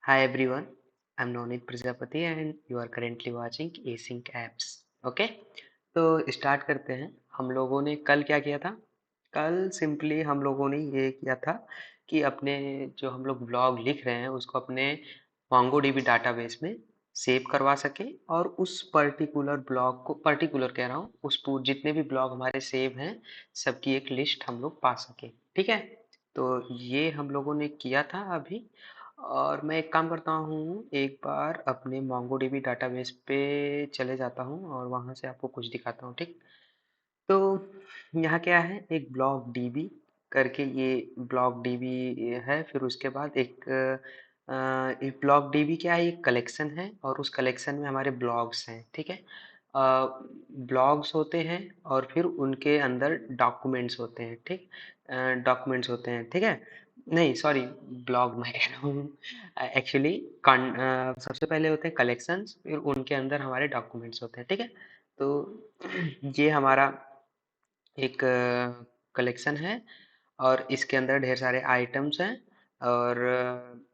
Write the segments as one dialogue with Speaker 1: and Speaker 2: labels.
Speaker 1: Hi everyone, I'm Nonit Prajapati and you are currently watching Async Apps. Okay, तो start करते हैं। हम लोगों ने कल क्या किया था? कल सिंपली हम लोगों ने ये किया था कि अपने जो हम लोग ब्लॉग लिख रहे हैं उसको अपने MongoDB डाटाबेस में सेव करवा सके और उस पर्टिकुलर ब्लॉग को पर्टिकुलर कह रहा हूँ जितने भी ब्लॉग हमारे सेव हैं सबकी एक लिस्ट हम लोग पा सके। ठीक है, तो ये हम लोगों ने किया था अभी। और मैं एक काम करता हूँ, एक बार अपने MongoDB डाटाबेस पे चले जाता हूँ और वहाँ से आपको कुछ दिखाता हूँ। ठीक, तो यहाँ क्या है, एक ब्लॉग डीबी करके ये ब्लॉग डीबी है। फिर उसके बाद एक ब्लॉग डीबी क्या है, एक कलेक्शन है और उस कलेक्शन में हमारे ब्लॉग्स हैं। ठीक है, ब्लॉग्स होते हैं और फिर उनके अंदर डॉक्यूमेंट्स होते हैं। ठीक, डॉक्यूमेंट्स होते हैं। ठीक है, नहीं सॉरी, ब्लॉग मैं कह रहा हूँ एक्चुअली। सबसे पहले होते हैं कलेक्शंस, फिर उनके अंदर हमारे डॉक्यूमेंट्स होते हैं। ठीक है, तो ये हमारा एक कलेक्शन है और इसके अंदर ढेर सारे आइटम्स हैं। और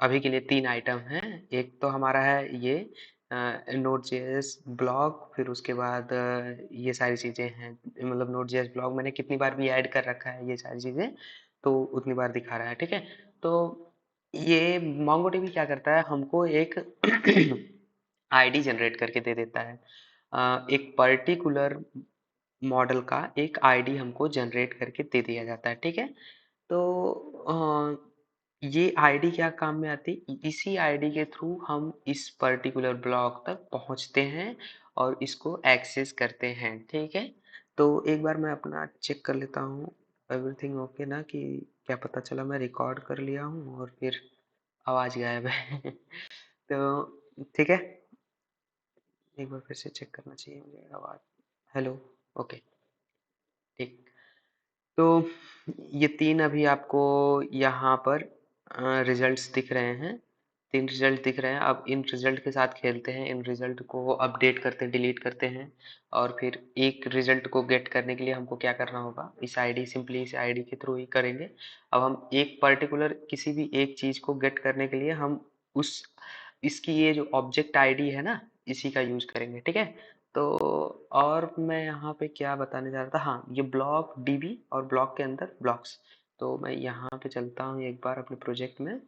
Speaker 1: अभी के लिए 3 आइटम हैं। एक तो हमारा है ये नोड जेएस ब्लॉग, फिर उसके बाद ये सारी चीज़ें हैं। मतलब नोड जेएस ब्लॉग मैंने कितनी बार भी ऐड कर रखा है ये सारी चीज़ें, तो उतनी बार दिखा रहा है। ठीक है, तो ये MongoDB क्या करता है, हमको एक आईडी जनरेट करके दे देता है। एक पर्टिकुलर मॉडल का एक आईडी हमको जनरेट करके दे दिया जाता है। ठीक है, तो ये आईडी क्या काम में आती है, इसी आईडी के थ्रू हम इस पर्टिकुलर ब्लॉक तक पहुंचते हैं और इसको एक्सेस करते हैं। ठीक है, तो एक बार मैं अपना चेक कर लेता हूँ एवरीथिंग ओके ना, कि क्या पता चला मैं रिकॉर्ड कर लिया हूँ और फिर आवाज़ गायब है तो ठीक है, एक बार फिर से चेक करना चाहिए मुझे आवाज़। हेलो, ओके, ठीक। तो ये 3 अभी आपको यहाँ पर रिजल्ट्स दिख रहे हैं। 3 रिजल्ट दिख रहे हैं। अब इन रिजल्ट के साथ खेलते हैं, इन रिजल्ट को अपडेट करते हैं, डिलीट करते हैं। और फिर एक रिजल्ट को गेट करने के लिए हमको क्या करना होगा, सिंपली इस आईडी के थ्रू ही करेंगे। अब हम एक पर्टिकुलर किसी भी एक चीज़ को गेट करने के लिए हम उस इसकी ये जो ऑब्जेक्ट आईडी है ना, इसी का यूज़ करेंगे। ठीक है, तो और मैं यहाँ पे क्या बताने जा रहा था, हाँ, ये ब्लॉक डीबी और ब्लॉक के अंदर ब्लॉक्स। तो मैं यहाँ पे चलता हूँ एक बार अपने प्रोजेक्ट में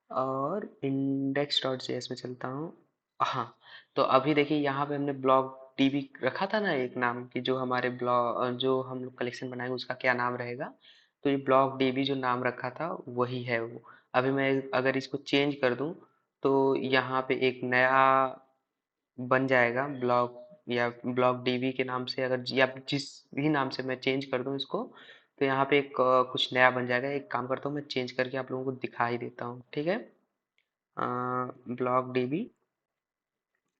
Speaker 1: और इंडेक्स डॉट जेएस में चलता हूँ। हाँ, तो अभी देखिए यहाँ पे हमने ब्लॉक डीबी रखा था ना एक नाम की, जो हमारे ब्लॉक जो हम लोग कलेक्शन बनाएंगे उसका क्या नाम रहेगा। तो ये ब्लॉक डीबी जो नाम रखा था वही है वो। अभी मैं अगर इसको चेंज कर दूँ तो यहाँ पे एक नया बन जाएगा ब्लॉग, या ब्लॉग डीबी के नाम से, अगर या जिस भी नाम से मैं चेंज कर दूं इसको, तो यहाँ पे एक कुछ नया बन जाएगा। एक काम करता हूँ, मैं चेंज करके आप लोगों को दिखा ही देता हूँ। ठीक है, ब्लॉग डीबी,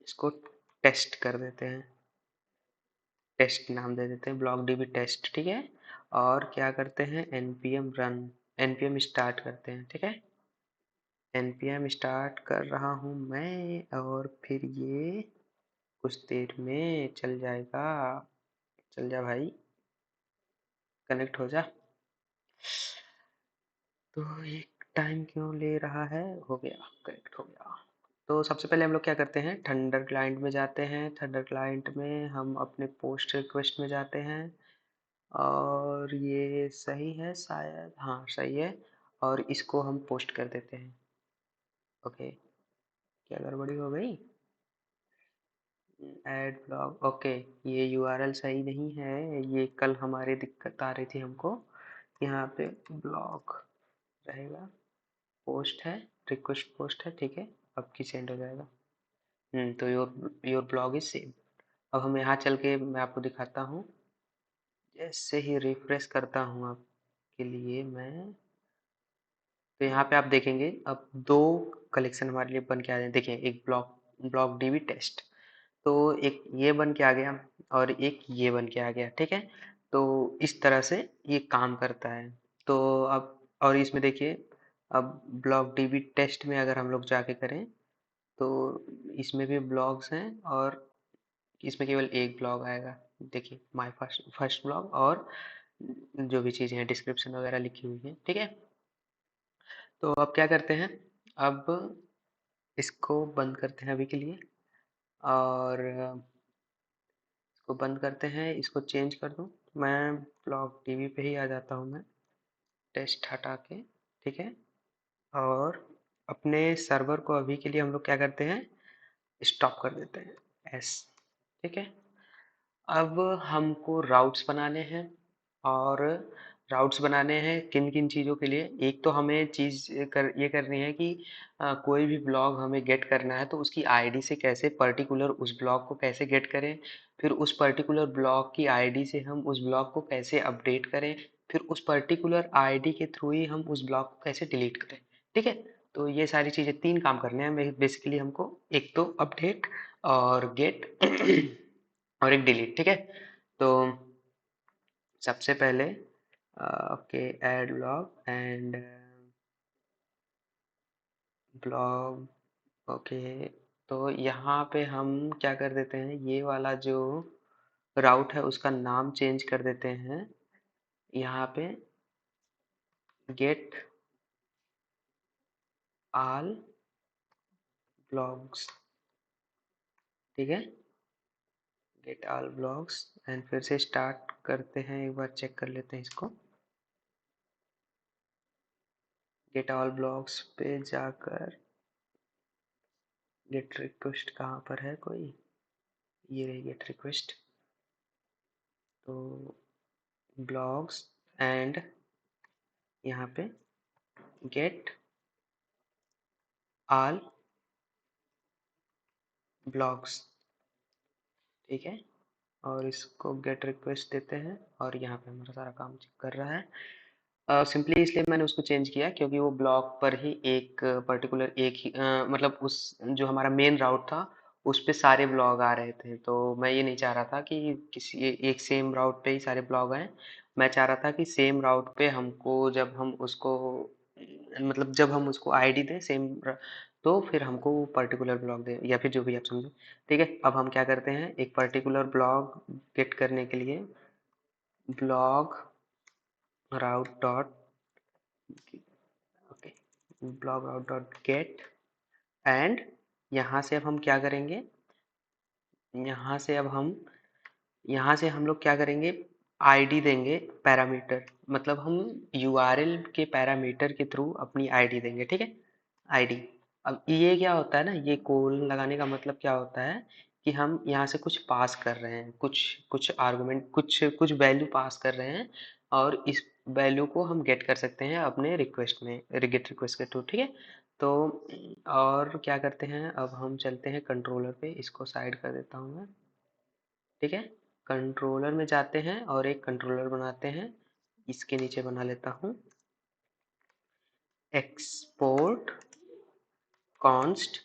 Speaker 1: इसको टेस्ट कर देते हैं, टेस्ट नाम दे देते हैं, ब्लॉग डीबी टेस्ट। ठीक है, और क्या करते हैं, npm रन, npm स्टार्ट करते हैं। ठीक है, npm स्टार्ट कर रहा हूँ मैं और फिर ये कुछ देर में चल जाएगा। चल जा भाई, कनेक्ट हो जा। तो ये टाइम क्यों ले रहा है, हो गया, कनेक्ट हो गया। तो सबसे पहले हम लोग क्या करते हैं, थंडर क्लाइंट में जाते हैं। थंडर क्लाइंट में हम अपने पोस्ट रिक्वेस्ट में जाते हैं और ये सही है शायद, हाँ सही है। और इसको हम पोस्ट कर देते हैं। ओके, क्या गड़बड़ी हो गई, ऐड ब्लॉग, ओके। ये यूआरएल सही नहीं है, ये कल हमारे दिक्कत आ रही थी हमको। यहाँ पे ब्लॉग रहेगा, पोस्ट है, रिक्वेस्ट पोस्ट है। ठीक है, अब की सेंड हो जाएगा। तो your your blog is save. अब हम यहाँ चल के मैं आपको दिखाता हूँ। जैसे ही रिफ्रेश करता हूँ आपके लिए मैं, तो यहाँ पे आप देखेंगे अब 2 कलेक्शन हमारे लिए बन के आ जाए। देखिए, एक ब्लॉग डीबी टेस्ट, तो एक ये बन के आ गया और एक ये बन के आ गया। ठीक है, तो इस तरह से ये काम करता है। तो अब और इसमें देखिए, अब ब्लॉग डीबी टेस्ट में अगर हम लोग जाके करें तो इसमें भी ब्लॉग्स हैं और इसमें केवल एक ब्लॉग आएगा। देखिए, माय फर्स्ट फर्स्ट ब्लॉग और जो भी चीज़ें हैं डिस्क्रिप्शन वगैरह लिखी हुई है। ठीक है, तो अब क्या करते हैं, अब इसको बंद करते हैं अभी के लिए और इसको बंद करते हैं, इसको चेंज कर दूं। मैं ब्लॉग टीवी पे ही आ जाता हूँ मैं, टेस्ट हटा के, ठीक है। और अपने सर्वर को अभी के लिए हम लोग क्या करते हैं, स्टॉप कर देते हैं, एस, ठीक है। अब हमको राउट्स बनाने हैं और राउट्स बनाने हैं किन किन चीज़ों के लिए। एक तो हमें ये करनी है कि कोई भी ब्लॉग हमें गेट करना है तो उसकी आईडी से कैसे पर्टिकुलर उस ब्लॉग को कैसे गेट करें, फिर उस पर्टिकुलर ब्लॉग की आईडी से हम उस ब्लॉग को कैसे अपडेट करें, फिर उस पर्टिकुलर आईडी के थ्रू ही हम उस ब्लॉग को कैसे डिलीट करें, ठीक है। तो ये सारी चीज़ें 3 काम करने हैं बेसिकली हमको, एक तो अपडेट और गेट और एक डिलीट, ठीक है। तो सबसे पहले okay, add blog and blog, okay. तो यहाँ पे हम क्या कर देते हैं, ये वाला जो राउट है उसका नाम चेंज कर देते हैं, यहाँ पे गेट ऑल ब्लॉग्स, ठीक है, गेट ऑल ब्लॉग्स। एंड फिर से स्टार्ट करते हैं, एक बार चेक कर लेते हैं इसको। गेट ऑल ब्लॉग्स पे जाकर गेट रिक्वेस्ट कहाँ पर है, कोई ये रही गेट रिक्वेस्ट, तो ब्लॉग्स एंड यहाँ पे गेट ऑल ब्लॉग्स, ठीक है। और इसको गेट रिक्वेस्ट देते हैं और यहाँ पे हमारा सारा काम चेक कर रहा है। सिंपली इसलिए मैंने उसको चेंज किया क्योंकि वो ब्लॉग पर ही एक पर्टिकुलर एक ही मतलब उस जो हमारा मेन राउट था उस पे सारे ब्लॉग आ रहे थे, तो मैं ये नहीं चाह रहा था कि किसी एक सेम राउट पे ही सारे ब्लॉग आए। मैं चाह रहा था कि सेम राउट पे हमको जब हम उसको मतलब जब हम उसको आईडी दें सेम, तो फिर हमको वो पर्टिकुलर ब्लॉग दे या फिर जो भी आप समझो, ठीक है। अब हम क्या करते हैं, एक पर्टिकुलर ब्लॉग गेट करने के लिए blog route dot, okay, blog out dot gate and यहाँ से अब हम क्या करेंगे, यहाँ से अब हम यहाँ से हम लोग क्या करेंगे, आईडी देंगे पैरामीटर, मतलब हम यूआरएल के पैरामीटर के थ्रू अपनी आईडी देंगे, ठीक है, आईडी। अब ये क्या होता है ना, ये कोलन लगाने का मतलब क्या होता है कि हम यहाँ से कुछ पास कर रहे हैं, कुछ कुछ आर्गुमेंट, कुछ कुछ वैल्यू पास कर रहे हैं और इस वैल्यू को हम गेट कर सकते हैं अपने रिक्वेस्ट में, गेट रिक्वेस्ट के थ्रू, ठीक है। तो और क्या करते हैं, अब हम चलते हैं कंट्रोलर पे, इसको साइड कर देता हूँ मैं, ठीक है। कंट्रोलर में जाते हैं और एक कंट्रोलर बनाते हैं, इसके नीचे बना लेता हूँ एक्सपोर्ट कॉन्स्ट,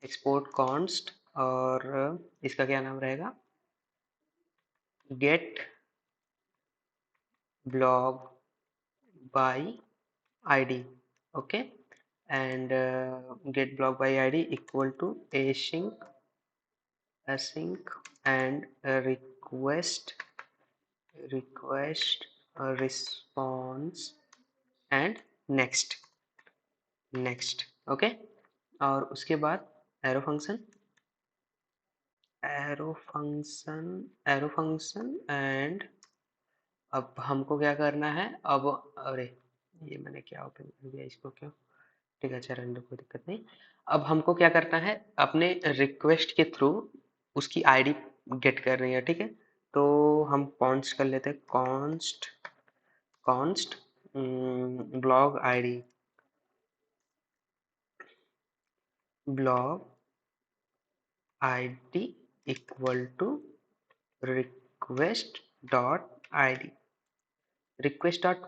Speaker 1: एक्सपोर्ट कॉन्स्ट, और इसका क्या नाम रहेगा, get blog by ID, okay. And get blog by ID equal to async and request response and next, okay. और उसके बाद arrow function, arrow function and अब हमको क्या करना है, अब अरे ये मैंने क्या ओपन कर दिया इसको, क्यों, ठीक है, चलो रहने दो, कोई दिक्कत नहीं। अब हमको क्या करना है, अपने रिक्वेस्ट के थ्रू उसकी आईडी गेट कर रही है, ठीक है। तो हम कॉन्स्ट कर लेते हैं, const const blog ID, blog ID equal to request dot ID, request dot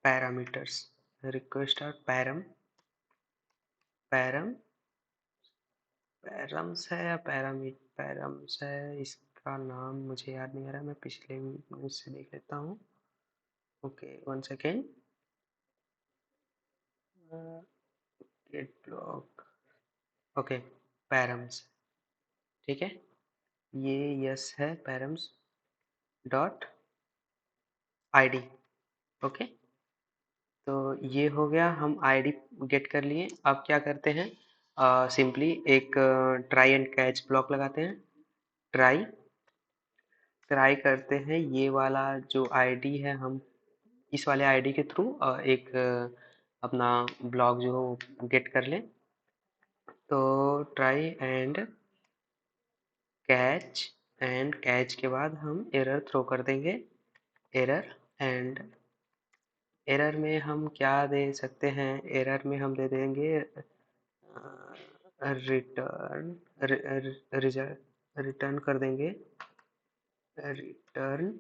Speaker 1: parameters, request dot param params है या पैरम्स है, इसका नाम मुझे याद नहीं आ रहा, मैं पिछले उससे देख लेता हूँ, okay one second, get block, okay, params, ठीक है, ये यस है, पैरम्स डॉट आईडी, ओके। तो ये हो गया, हम आईडी गेट कर लिए। अब क्या करते हैं, सिंपली एक ट्राई एंड कैच ब्लॉक लगाते हैं। ट्राई ट्राई करते हैं, ये वाला जो आईडी है हम इस वाले आईडी के थ्रू एक अपना ब्लॉग जो गेट कर लें। तो ट्राई एंड कैच के बाद हम एरर थ्रो कर देंगे। एरर एंड एरर में हम क्या दे सकते हैं? एरर में हम दे देंगे रिटर्न रिटर्न कर देंगे। Return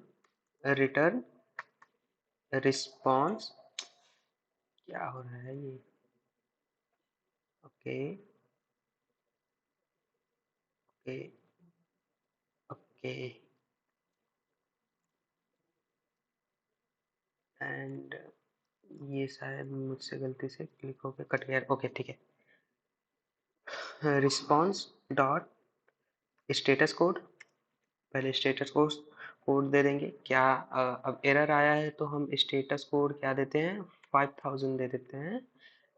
Speaker 1: return response. क्या हो रहा है ये? ओके ओके ओके एंड ये शायद मुझसे गलती से क्लिक होकर कट गया। ओके ठीक है। रिस्पॉन्स डॉट स्टेटस कोड, पहले स्टेटस कोड कोड दे देंगे। क्या अब एरर आया है तो हम स्टेटस कोड क्या देते हैं? 5000 दे देते हैं।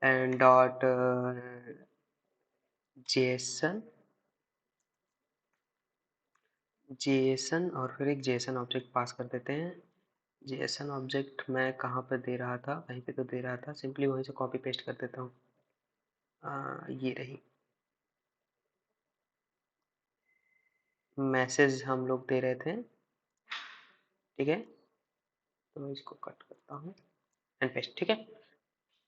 Speaker 1: एंड डॉट जेसन जेसन और फिर एक जेसन ऑब्जेक्ट पास कर देते हैं। जेसन ऑब्जेक्ट मैं कहाँ पर दे रहा था? कहीं पे तो दे रहा था, सिंपली वहीं से कॉपी पेस्ट कर देता हूँ। ये रही मैसेज हम लोग दे रहे थे, ठीक है। तो मैं इसको कट करता हूँ एंड पेस्ट, ठीक है।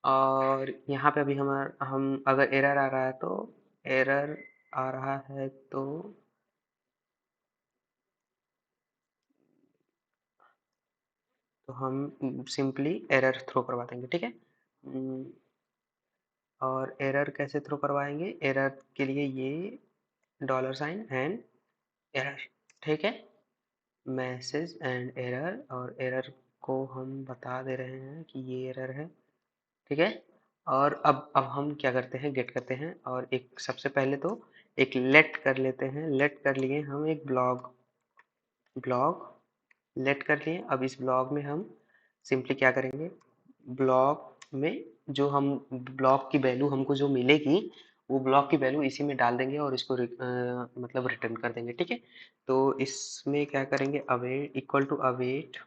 Speaker 1: और यहाँ पे अभी हम अगर एरर आ रहा है तो एरर आ रहा है तो हम सिंपली एरर थ्रो करवा देंगे, ठीक है। और एरर कैसे थ्रो करवाएंगे? एरर के लिए ये $साइन एंड एरर, ठीक है। मैसेज एंड एरर, और एरर को हम बता दे रहे हैं कि ये एरर है, ठीक है। और अब हम क्या करते हैं? गेट करते हैं और एक सबसे पहले तो एक लेट कर लेते हैं। लेट कर लिए हम एक ब्लॉग ब्लॉग लेट कर लिए। अब इस ब्लॉग में हम सिंपली क्या करेंगे? ब्लॉग में जो हम ब्लॉग की वैल्यू हमको जो मिलेगी वो ब्लॉग की वैल्यू इसी में डाल देंगे और इसको मतलब रिटर्न कर देंगे, ठीक है। तो इसमें क्या करेंगे? अवेट इक्वल टू अवेट,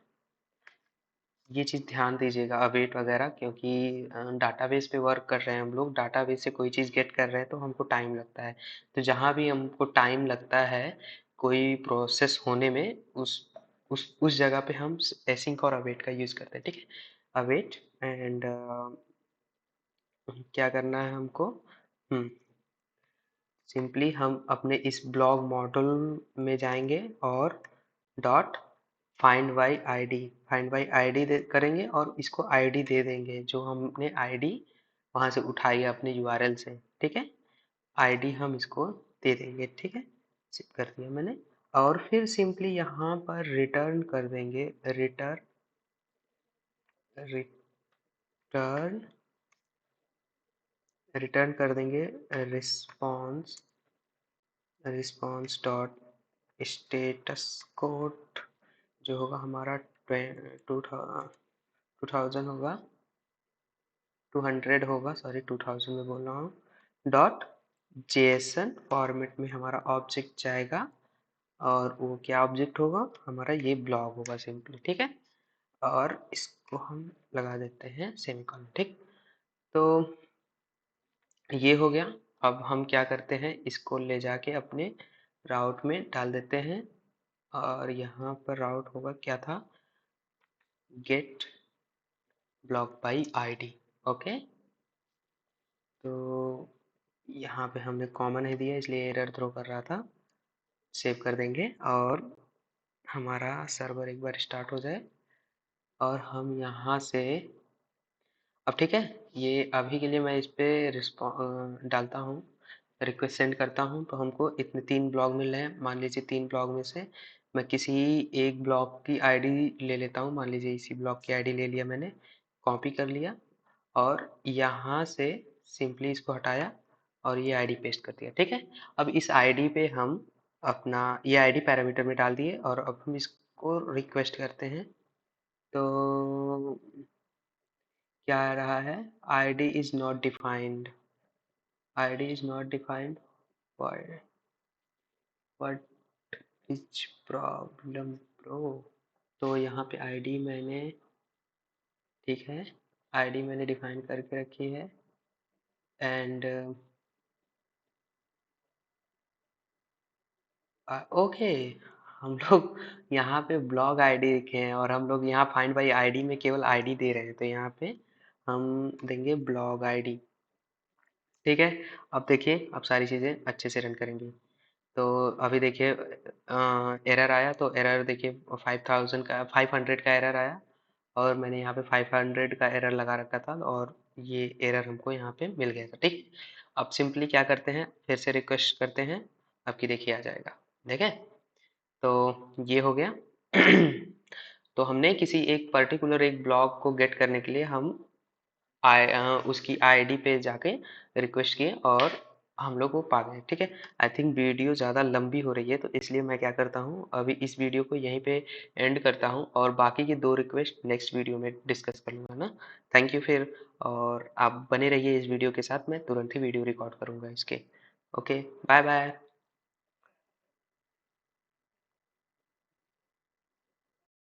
Speaker 1: ये चीज़ ध्यान दीजिएगा अवेट वगैरह, क्योंकि डाटाबेस पे वर्क कर रहे हैं हम लोग, डाटाबेस से कोई चीज़ गेट कर रहे हैं तो हमको टाइम लगता है। तो जहाँ भी हमको टाइम लगता है कोई प्रोसेस होने में, उस जगह पे हम एसिंक और अवेट का यूज़ करते हैं, ठीक है। अवेट एंड क्या करना है हमको? सिंपली हम अपने इस ब्लॉग मॉडल में जाएंगे और डॉट फाइंड बाई आईडी करेंगे और इसको आईडी दे देंगे जो हमने आईडी वहां से उठाई है अपने यूआरएल से, ठीक है। आईडी हम इसको दे देंगे, ठीक है। सेव कर दिया मैंने। और फिर सिंपली यहाँ पर रिटर्न कर देंगे। रिटर्न रिटर्न कर देंगे response response dot status code, जो होगा हमारा 2000 होगा, 200 होगा, सॉरी 2000 में बोल रहा हूँ। डॉट जेएसएन फॉर्मेट में हमारा ऑब्जेक्ट जाएगा और वो क्या ऑब्जेक्ट होगा? हमारा ये ब्लॉग होगा सिंपली, ठीक है। और इसको हम लगा देते हैं सेमीकोलन, ठीक। तो ये हो गया। अब हम क्या करते हैं? इसको ले जाके अपने राउट में डाल देते हैं और यहाँ पर राउट होगा क्या था? Get block by ID, okay. तो यहाँ पे हमने कॉमन ही दिया इसलिए एरर थ्रो कर रहा था। सेव कर देंगे और हमारा सर्वर एक बार स्टार्ट हो जाए और हम यहाँ से अब ठीक है। ये अभी के लिए मैं इस पे डालता हूँ, रिक्वेस्ट सेंड करता हूँ। तो हमको इतने 3 ब्लॉग मिल रहे हैं, मान लीजिए 3 ब्लॉग में से मैं किसी एक ब्लॉग की आईडी ले लेता हूँ। मान लीजिए इसी ब्लॉग की आईडी ले लिया मैंने, कॉपी कर लिया और यहाँ से सिंपली इसको हटाया और ये आईडी पेस्ट कर दिया, ठीक है। अब इस आईडी पे हम अपना ये आईडी पैरामीटर में डाल दिए और अब हम इसको रिक्वेस्ट करते हैं। तो क्या आ रहा है? ID is not defined. ID is not defined, what is problem bro. तो यहाँ पे आईडी मैंने, ठीक है, आईडी मैंने डिफाइन करके रखी है एंड ओके। हम लोग यहाँ पे ब्लॉग आईडी लिखे हैं और हम लोग यहाँ फाइंड बाई आईडी में केवल आईडी दे रहे हैं, तो यहाँ पे हम देंगे ब्लॉग आईडी। ठीक है, अब देखिए अब सारी चीज़ें अच्छे से रन करेंगी। तो अभी देखिए एरर आया, तो एरर देखिए 5000 का 500 का एरर आया और मैंने यहाँ पे 500 का एरर लगा रखा था और ये एरर हमको यहाँ पे मिल गया था। ठीक, अब सिंपली क्या करते हैं, फिर से रिक्वेस्ट करते हैं, आपकी देखिए आ जाएगा। देखें, तो ये हो गया। तो हमने किसी एक पर्टिकुलर एक ब्लॉग को गेट करने के लिए हम उसकी आईडी पे जाके रिक्वेस्ट किए और हम लोग वो पा गए। ठीक है, आई थिंक वीडियो ज़्यादा लंबी हो रही है, तो इसलिए मैं क्या करता हूँ, अभी इस वीडियो को यहीं पे एंड करता हूँ और बाकी की दो रिक्वेस्ट नेक्स्ट वीडियो में डिस्कस कर लूँगा ना। थैंक यू फिर, और आप बने रहिए इस वीडियो के साथ, मैं तुरंत ही वीडियो रिकॉर्ड करूँगा इसके। Okay, bye bye.